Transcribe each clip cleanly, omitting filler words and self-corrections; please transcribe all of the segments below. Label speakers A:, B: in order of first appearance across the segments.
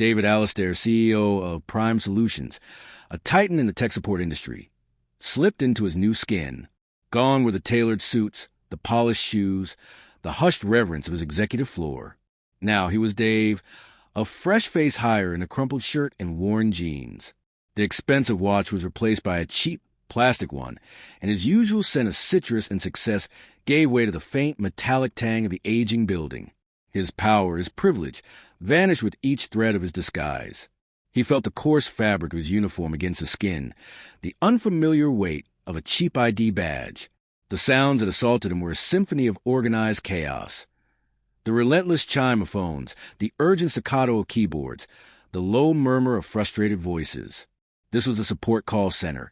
A: David Alistair, CEO of Prime Solutions, a titan in the tech support industry, slipped into his new skin. Gone were the tailored suits, the polished shoes, the hushed reverence of his executive floor. Now he was Dave, a fresh-faced hire in a crumpled shirt and worn jeans. The expensive watch was replaced by a cheap plastic one, and his usual scent of citrus and success gave way to the faint metallic tang of the aging building. His power, his privilege, vanished with each thread of his disguise. He felt the coarse fabric of his uniform against his skin, the unfamiliar weight of a cheap ID badge. The sounds that assaulted him were a symphony of organized chaos. The relentless chime of phones, the urgent staccato of keyboards, the low murmur of frustrated voices. This was a support call center,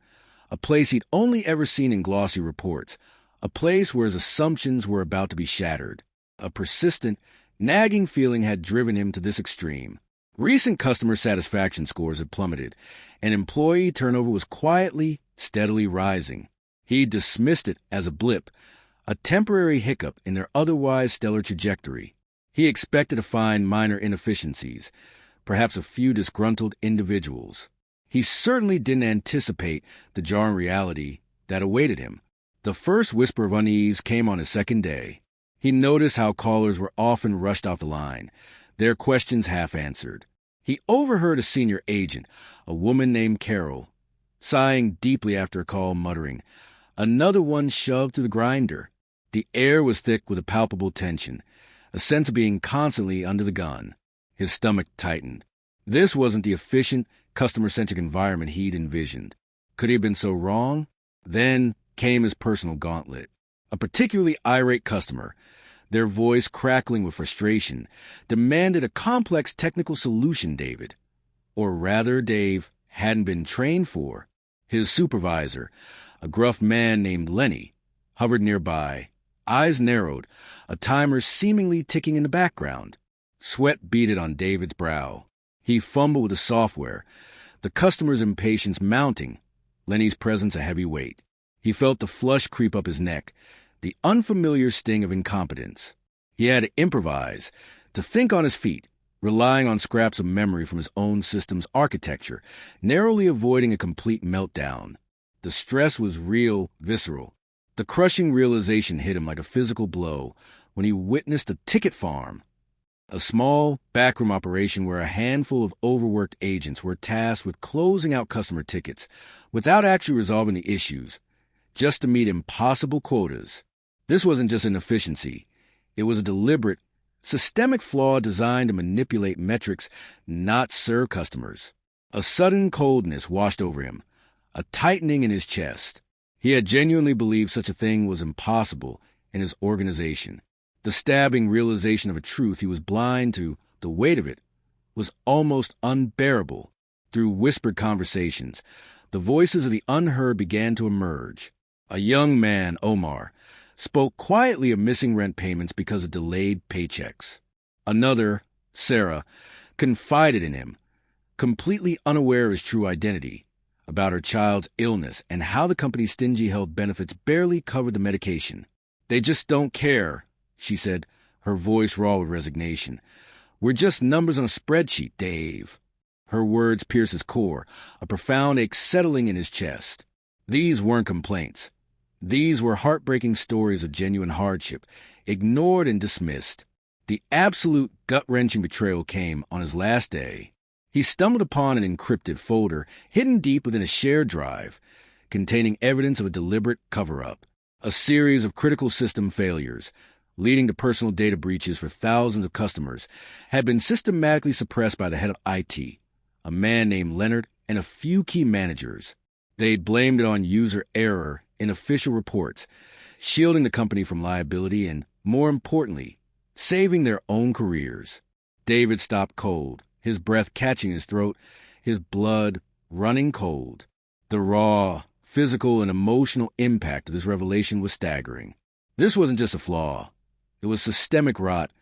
A: a place he'd only ever seen in glossy reports, a place where his assumptions were about to be shattered. A persistent, nagging feeling had driven him to this extreme. Recent customer satisfaction scores had plummeted, and employee turnover was quietly, steadily rising. He dismissed it as a blip, a temporary hiccup in their otherwise stellar trajectory. He expected to find minor inefficiencies, perhaps a few disgruntled individuals. He certainly didn't anticipate the jarring reality that awaited him. The first whisper of unease came on his second day. He noticed how callers were often rushed off the line, their questions half-answered. He overheard a senior agent, a woman named Carol, sighing deeply after a call, muttering, "Another one shoved to the grinder." The air was thick with a palpable tension, a sense of being constantly under the gun. His stomach tightened. This wasn't the efficient, customer-centric environment he'd envisioned. Could he have been so wrong? Then came his personal gauntlet. A particularly irate customer, their voice crackling with frustration, demanded a complex technical solution David, or rather Dave, hadn't been trained for. His supervisor, a gruff man named Lenny, hovered nearby, eyes narrowed, a timer seemingly ticking in the background. Sweat beaded on David's brow. He fumbled with the software, the customer's impatience mounting, Lenny's presence a heavy weight. He felt the flush creep up his neck, the unfamiliar sting of incompetence. He had to improvise, to think on his feet, relying on scraps of memory from his own system's architecture, narrowly avoiding a complete meltdown. The stress was real, visceral. The crushing realization hit him like a physical blow when he witnessed a ticket farm, a small, backroom operation where a handful of overworked agents were tasked with closing out customer tickets without actually resolving the issues, just to meet impossible quotas. This wasn't just inefficiency. It was a deliberate, systemic flaw designed to manipulate metrics, not serve customers. A sudden coldness washed over him, a tightening in his chest. He had genuinely believed such a thing was impossible in his organization. The stabbing realization of a truth he was blind to, the weight of it, was almost unbearable. Through whispered conversations, the voices of the unheard began to emerge. A young man, Omar, spoke quietly of missing rent payments because of delayed paychecks. Another, Sarah, confided in him, completely unaware of his true identity, about her child's illness and how the company's stingy health benefits barely covered the medication. "They just don't care," she said, her voice raw with resignation. "We're just numbers on a spreadsheet, Dave." Her words pierced his core, a profound ache settling in his chest. These weren't complaints. These were heartbreaking stories of genuine hardship, ignored and dismissed. The absolute gut-wrenching betrayal came on his last day. He stumbled upon an encrypted folder hidden deep within a shared drive, containing evidence of a deliberate cover-up, a series of critical system failures, leading to personal data breaches for thousands of customers, had been systematically suppressed by the head of IT, a man named Leonard, and a few key managers. They'd blamed it on user error in official reports, shielding the company from liability and, more importantly, saving their own careers. David stopped cold, his breath catching his throat, his blood running cold. The raw, physical, and emotional impact of this revelation was staggering. This wasn't just a flaw. It was systemic rot,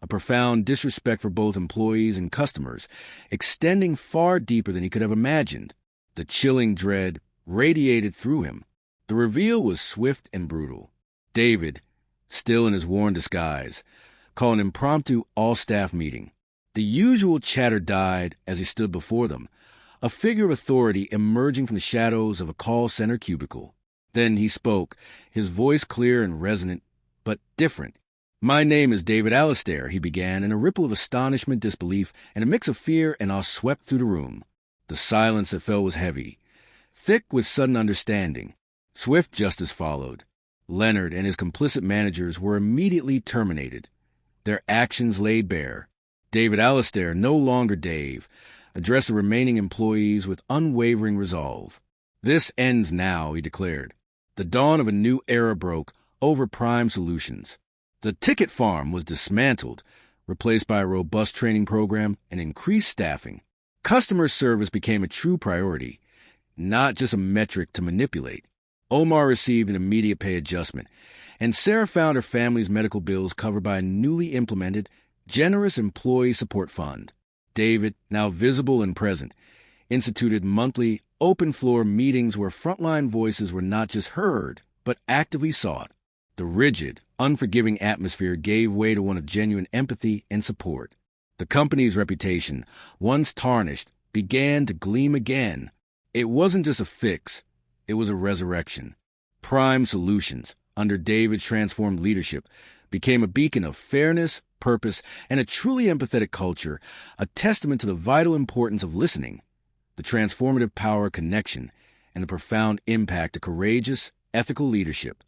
A: a profound disrespect for both employees and customers, extending far deeper than he could have imagined. The chilling dread radiated through him. The reveal was swift and brutal. David, still in his worn disguise, called an impromptu all-staff meeting. The usual chatter died as he stood before them, a figure of authority emerging from the shadows of a call center cubicle. Then he spoke, his voice clear and resonant, but different. "My name is David Alistair," he began, and a ripple of astonishment, disbelief, and a mix of fear and awe swept through the room. The silence that fell was heavy, thick with sudden understanding. Swift justice followed. Leonard and his complicit managers were immediately terminated, their actions laid bare. David Alistair, no longer Dave, addressed the remaining employees with unwavering resolve. "This ends now," he declared. The dawn of a new era broke over Prime Solutions. The ticket farm was dismantled, replaced by a robust training program and increased staffing. Customer service became a true priority, not just a metric to manipulate. Omar received an immediate pay adjustment, and Sarah found her family's medical bills covered by a newly implemented, generous employee support fund. David, now visible and present, instituted monthly, open-floor meetings where frontline voices were not just heard, but actively sought. The rigid, unforgiving atmosphere gave way to one of genuine empathy and support. The company's reputation, once tarnished, began to gleam again. It wasn't just a fix, it was a resurrection. Prime Solutions, under David's transformed leadership, became a beacon of fairness, purpose, and a truly empathetic culture, a testament to the vital importance of listening, the transformative power of connection, and the profound impact of courageous, ethical leadership.